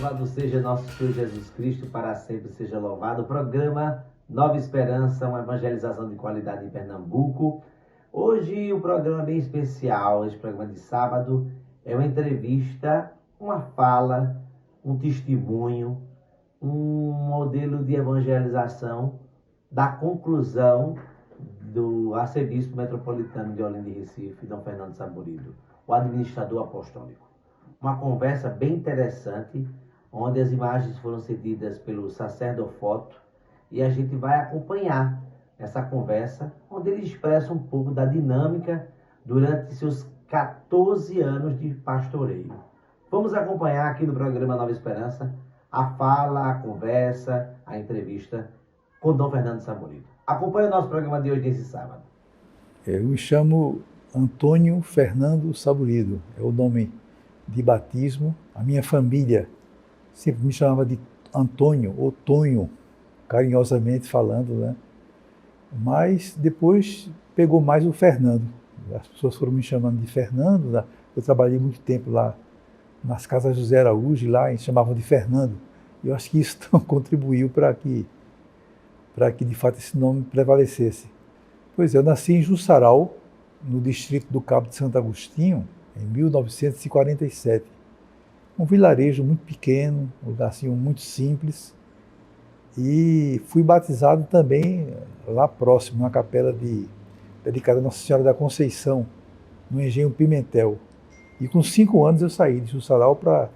Louvado seja nosso Senhor Jesus Cristo, para sempre seja louvado. O programa Nova Esperança, uma evangelização de qualidade em Pernambuco. Hoje o programa é bem especial, esse programa de sábado é uma entrevista, uma fala, um testemunho, um modelo de evangelização da conclusão do arcebispo metropolitano de Olinda e Recife, Dom Fernando Saburido, o administrador apostólico. Uma conversa bem interessante, onde as imagens foram cedidas pelo sacerdofoto e a gente vai acompanhar essa conversa, onde ele expressa um pouco da dinâmica durante seus 14 anos de pastoreio. Vamos acompanhar aqui no programa Nova Esperança a fala, a conversa, a entrevista com Dom Fernando Saburido. Acompanhe o nosso programa de hoje, nesse sábado. Eu me chamo Antônio Fernando Saburido, é o nome de batismo. A minha família sempre me chamava de Antônio ou Tonho, carinhosamente falando, né? Mas depois pegou mais o Fernando. As pessoas foram me chamando de Fernando, né? Eu trabalhei muito tempo lá nas casas José Araújo, lá e chamavam de Fernando. E eu acho que isso contribuiu para que de fato esse nome prevalecesse. Pois é, eu nasci em Jussaral, no distrito do Cabo de Santo Agostinho, em 1947. Um vilarejo muito pequeno, um lugarzinho muito simples. E fui batizado também lá próximo, numa capela dedicada a Nossa Senhora da Conceição, no Engenho Pimentel. E com 5 anos eu saí de Jussaral para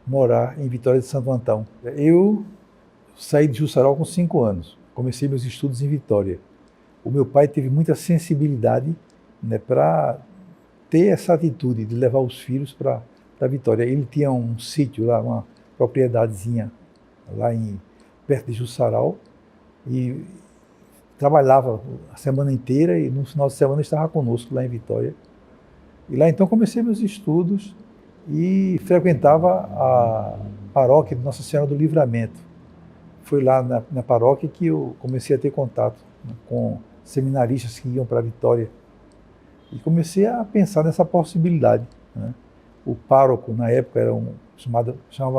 morar em Vitória de Santo Antão. Eu saí de Jussaral com 5 anos. Comecei meus estudos em Vitória. O meu pai teve muita sensibilidade, né, para ter essa atitude de levar os filhos para Vitória. Ele tinha um sítio lá, uma propriedadezinha lá perto de Jussaral, e trabalhava a semana inteira e no final de semana estava conosco lá em Vitória. E lá então comecei meus estudos e frequentava a paróquia de Nossa Senhora do Livramento. Foi lá na paróquia que eu comecei a ter contato, né, com seminaristas que iam para Vitória. E comecei a pensar nessa possibilidade, né? O pároco, na época, era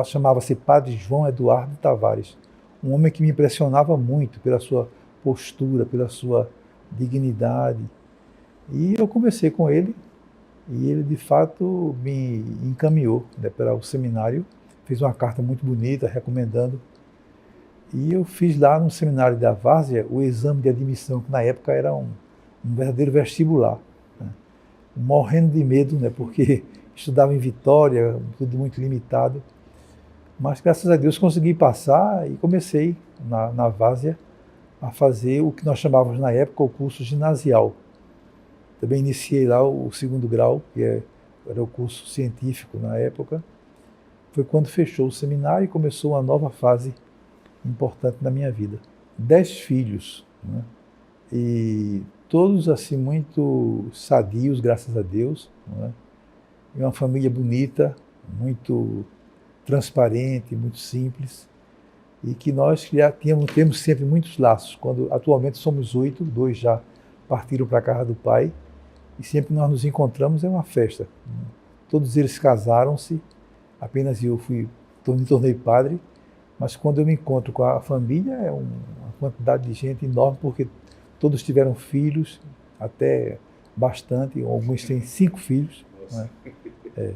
chamava-se Padre João Eduardo Tavares, um homem que me impressionava muito pela sua postura, pela sua dignidade. E eu conversei com ele, e ele, de fato, me encaminhou, né, para o seminário, fez uma carta muito bonita, recomendando. E eu fiz lá no seminário da Várzea o exame de admissão, que na época era um verdadeiro vestibular, né? Morrendo de medo, né, porque estudava em Vitória, tudo muito limitado. Mas, graças a Deus, consegui passar e comecei na Várzea a fazer o que nós chamávamos na época o curso ginasial. Também iniciei lá o 2º grau, que era o curso científico na época. Foi quando fechou o seminário e começou uma nova fase importante na minha vida. 10 filhos, né? E todos assim muito sadios, graças a Deus, né? E uma família bonita, muito transparente, muito simples, e que nós temos sempre muitos laços. Quando atualmente somos 8, 2 já partiram para a casa do pai, e sempre que nós nos encontramos é uma festa, né? Todos eles casaram-se, apenas eu me tornei padre. Mas quando eu me encontro com a família, é uma quantidade de gente enorme, porque todos tiveram filhos, até bastante, alguns têm 5 filhos. Né? De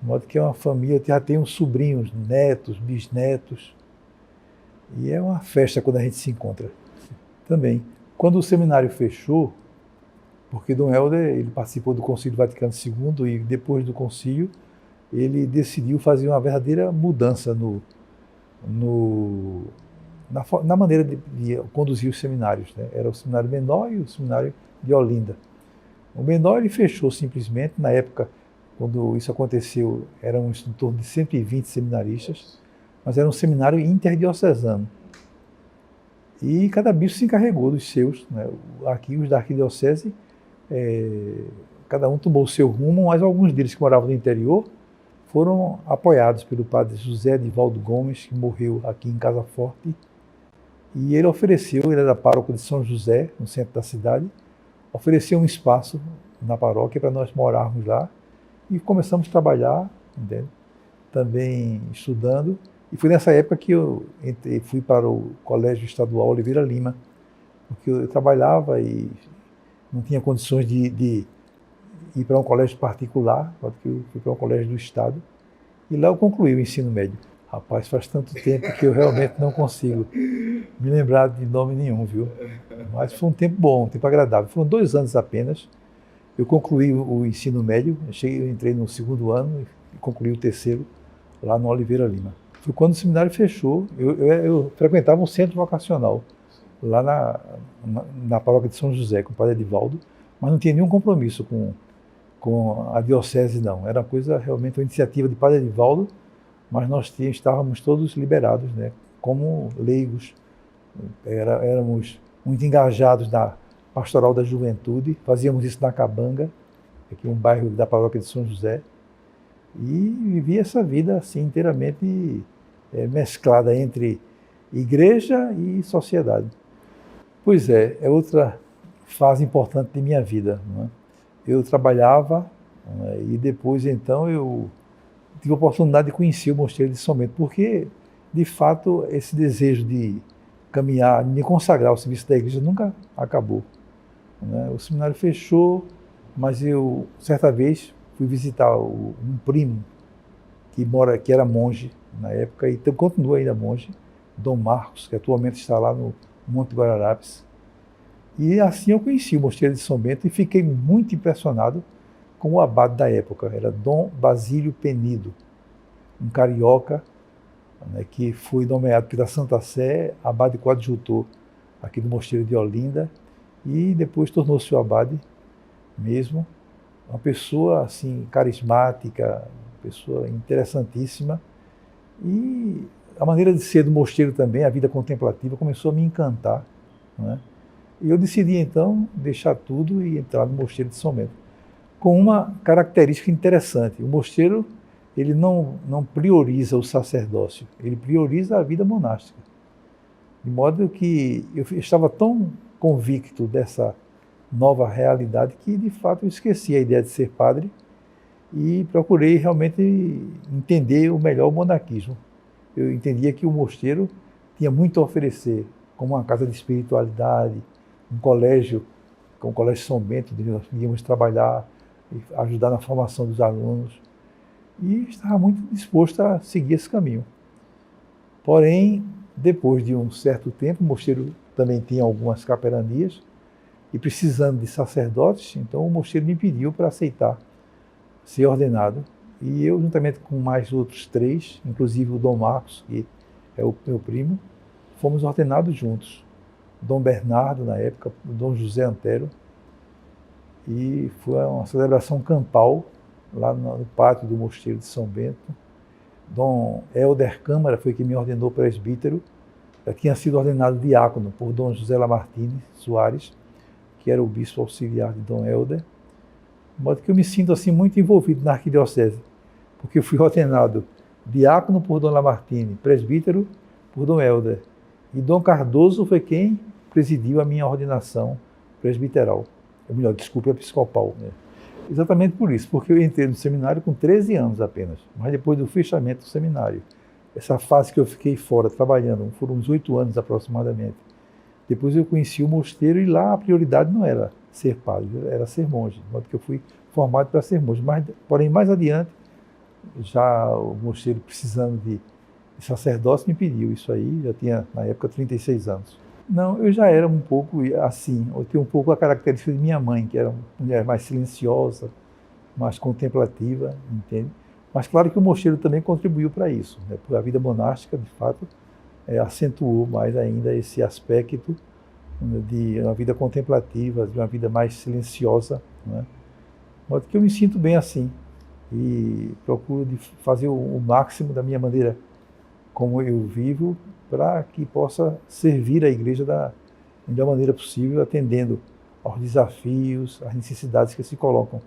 modo que é uma família, eu já tenho sobrinhos, netos, bisnetos, e é uma festa quando a gente se encontra. Também, quando o seminário fechou, porque Dom Helder, ele participou do Concílio Vaticano II, e depois do concílio, ele decidiu fazer uma verdadeira mudança na maneira de conduzir os seminários, né? Era o seminário menor e o seminário de Olinda. O menor ele fechou simplesmente, na época, quando isso aconteceu, eram em torno de 120 seminaristas, mas era um seminário interdiocesano. E cada bispo se encarregou dos seus, né? Aqui os da arquidiocese, cada um tomou o seu rumo, mas alguns deles que moravam no interior foram apoiados pelo padre José Divaldo Gomes, que morreu aqui em Casa Forte, e ele era pároco de São José, no centro da cidade, ofereceu um espaço na paróquia para nós morarmos lá, e começamos a trabalhar, entende? Também estudando, E foi nessa época que eu fui para o Colégio Estadual Oliveira Lima, porque eu trabalhava e não tinha condições de ir para um colégio particular, porque eu fui para um colégio do Estado, e lá eu concluí o ensino médio. Rapaz, faz tanto tempo que eu realmente não consigo me lembrar de nome nenhum, viu? Mas foi um tempo bom, um tempo agradável. Foram 2 anos apenas. Eu concluí o ensino médio, eu entrei no 2º ano e concluí o 3º lá no Oliveira Lima. Foi quando o seminário fechou. Eu frequentava um centro vocacional lá na paróquia de São José, com o padre Edivaldo, mas não tinha nenhum compromisso com a diocese, não. Era realmente uma iniciativa de padre Edivaldo, mas nós estávamos todos liberados, né, como leigos. Éramos muito engajados na pastoral da juventude, fazíamos isso na Cabanga, aqui um bairro da paróquia de São José, e vivia essa vida assim inteiramente mesclada entre igreja e sociedade. Pois é outra fase importante de minha vida, não é? Eu trabalhava, né, e depois então eu tive a oportunidade de conhecer o Mosteiro de São Bento, porque de fato esse desejo de caminhar, de me consagrar ao serviço da igreja nunca acabou, né? O seminário fechou, mas eu certa vez fui visitar um primo que era monge na época e continua ainda monge, Dom Marcos, que atualmente está lá no Monte Guararapes. E assim eu conheci o Mosteiro de São Bento e fiquei muito impressionado com o abade da época. Era Dom Basílio Penido, um carioca, né, que foi nomeado pela Santa Sé abade coadjutor aqui do Mosteiro de Olinda e depois tornou-se o abade mesmo. Uma pessoa assim carismática, uma pessoa interessantíssima, e a maneira de ser do mosteiro também, a vida contemplativa, começou a me encantar, né? E eu decidi então deixar tudo e entrar no Mosteiro de São Bento, com uma característica interessante. O mosteiro, ele não prioriza o sacerdócio, ele prioriza a vida monástica. De modo que eu estava tão convicto dessa nova realidade que, de fato, eu esqueci a ideia de ser padre e procurei realmente entender melhor o monaquismo. Eu entendia que o mosteiro tinha muito a oferecer, como uma casa de espiritualidade, um colégio, como o Colégio São Bento, onde nós podíamos trabalhar e ajudar na formação dos alunos. E estava muito disposto a seguir esse caminho. Porém, depois de um certo tempo, o mosteiro também tinha algumas capelanias, e precisando de sacerdotes, então o mosteiro me pediu para aceitar ser ordenado. E eu, juntamente com mais outros 3, inclusive o Dom Marcos, que é o meu primo, fomos ordenados juntos. Dom Bernardo, na época, o Dom José Antero, e foi uma celebração campal lá no pátio do Mosteiro de São Bento. Dom Helder Câmara foi quem me ordenou presbítero. Já tinha sido ordenado diácono por Dom José Lamartine Soares, que era o bispo auxiliar de Dom Helder. De modo que eu me sinto assim muito envolvido na arquidiocese, porque eu fui ordenado diácono por Dom Lamartine, presbítero por Dom Helder, e Dom Cardoso foi quem presidiu a minha ordenação presbiteral. Ou melhor, desculpe, episcopal, né? Exatamente por isso, porque eu entrei no seminário com 13 anos apenas, mas depois do fechamento do seminário, essa fase que eu fiquei fora trabalhando, foram uns 8 anos aproximadamente. Depois eu conheci o mosteiro e lá a prioridade não era ser padre, era ser monge, de modo que eu fui formado para ser monge. Porém, mais adiante, já o mosteiro precisando de sacerdócio me pediu isso aí, já tinha na época 36 anos. Não, eu já era um pouco assim, eu tinha um pouco a característica de minha mãe, que era uma mulher mais silenciosa, mais contemplativa, entende? Mas claro que o mosteiro também contribuiu para isso, né? Porque a vida monástica, de fato, acentuou mais ainda esse aspecto, né, de uma vida contemplativa, de uma vida mais silenciosa, né? De modo que eu me sinto bem assim e procuro de fazer o máximo da minha maneira como eu vivo, para que possa servir a igreja da melhor maneira possível, atendendo aos desafios, às necessidades que se colocam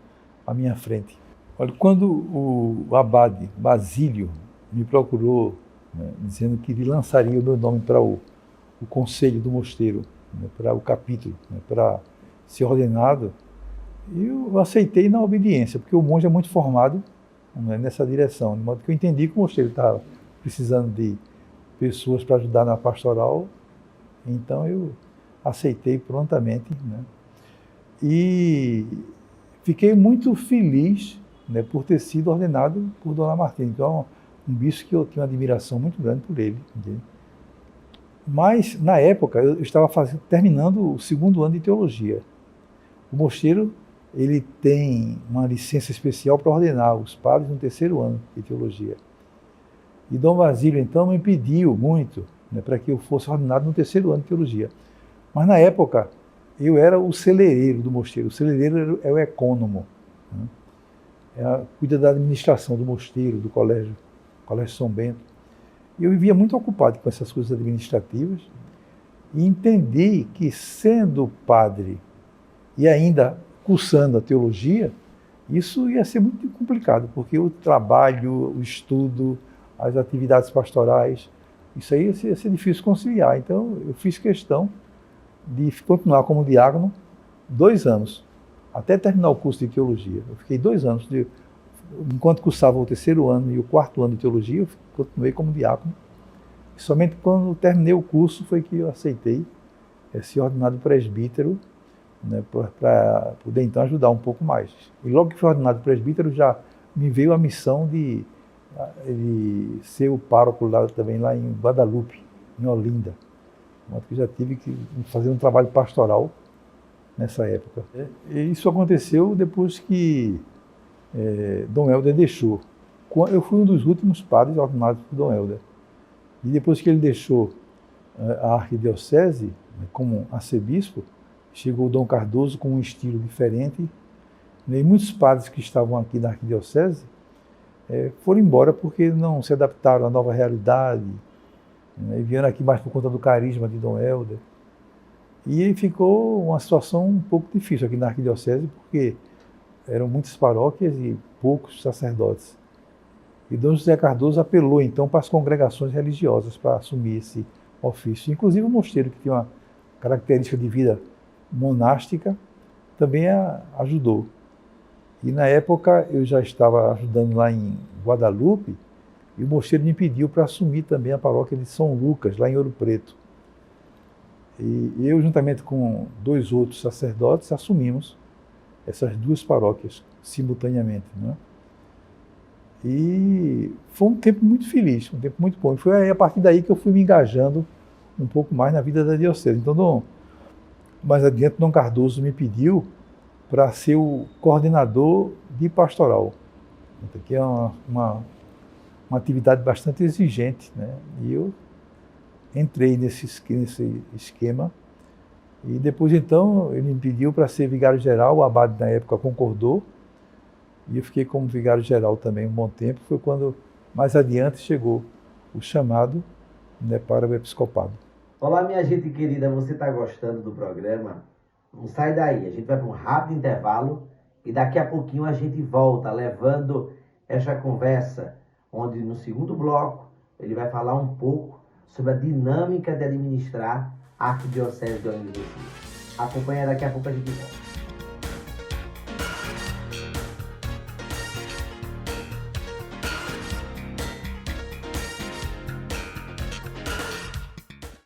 à minha frente. Olha, quando o abade Basílio me procurou, né, dizendo que ele lançaria o meu nome para o conselho do mosteiro, né, para o capítulo, né, para ser ordenado, eu aceitei na obediência, porque o monge é muito formado, né, nessa direção, de modo que eu entendi que o mosteiro estava precisando de pessoas para ajudar na pastoral, então eu aceitei prontamente, né? E fiquei muito feliz, né, por ter sido ordenado por Dona Martina. Então, um bispo que eu tinha uma admiração muito grande por ele. Entende? Mas, na época, eu estava terminando o 2º ano de teologia. O mosteiro, ele tem uma licença especial para ordenar os padres no 3º ano de teologia. E Dom Basílio, então, me pediu muito, né, para que eu fosse ordenado no 3º ano de teologia. Mas, na época, eu era o celeireiro do mosteiro. O celeireiro é o ecônomo, né? Cuida da administração do mosteiro, do colégio São Bento. E eu vivia muito ocupado com essas coisas administrativas e entendi que, sendo padre e ainda cursando a teologia, isso ia ser muito complicado, porque o trabalho, o estudo, as atividades pastorais, isso aí ia ser difícil conciliar. Então, eu fiz questão de continuar como diácono 2 anos, até terminar o curso de teologia. Eu fiquei 2 anos, enquanto cursava o 3º ano e o 4º ano de teologia, eu continuei como diácono. E somente quando terminei o curso foi que eu aceitei ser ordenado presbítero, né, para poder então ajudar um pouco mais. E logo que fui ordenado presbítero, já me veio a missão de ser o pároco também lá em Guadalupe, em Olinda. Que já tive que fazer um trabalho pastoral nessa época. E isso aconteceu depois que Dom Helder deixou. Eu fui um dos últimos padres ordenados por Dom Helder. E depois que ele deixou a arquidiocese, né, como arcebispo, chegou o Dom Cardoso com um estilo diferente. E muitos padres que estavam aqui na arquidiocese foram embora porque não se adaptaram à nova realidade, e vieram aqui mais por conta do carisma de Dom Helder. E ficou uma situação um pouco difícil aqui na arquidiocese, porque eram muitas paróquias e poucos sacerdotes. E Dom José Cardoso apelou então para as congregações religiosas para assumir esse ofício. Inclusive o mosteiro, que tinha uma característica de vida monástica, também ajudou. E na época eu já estava ajudando lá em Guadalupe, e o mosteiro me pediu para assumir também a paróquia de São Lucas, lá em Ouro Preto. E eu, juntamente com 2 outros sacerdotes, assumimos essas 2 paróquias simultaneamente, né? E foi um tempo muito feliz, um tempo muito bom. E foi aí, a partir daí que eu fui me engajando um pouco mais na vida da diocese. Então, mais adiante, Dom Cardoso me pediu para ser o coordenador de pastoral, que é uma atividade bastante exigente, né? E eu entrei nesse esquema, e depois então ele me pediu para ser vigário-geral, o abade na época concordou, e eu fiquei como vigário-geral também um bom tempo. Foi quando mais adiante chegou o chamado, né, para o episcopado. Olá, minha gente querida, você está gostando do programa? Não sai daí, a gente vai para um rápido intervalo e daqui a pouquinho a gente volta levando esta conversa, onde no 2º bloco ele vai falar um pouco sobre a dinâmica de administrar a Arquidiocese de Olinda. Acompanha, daqui a pouco a gente volta.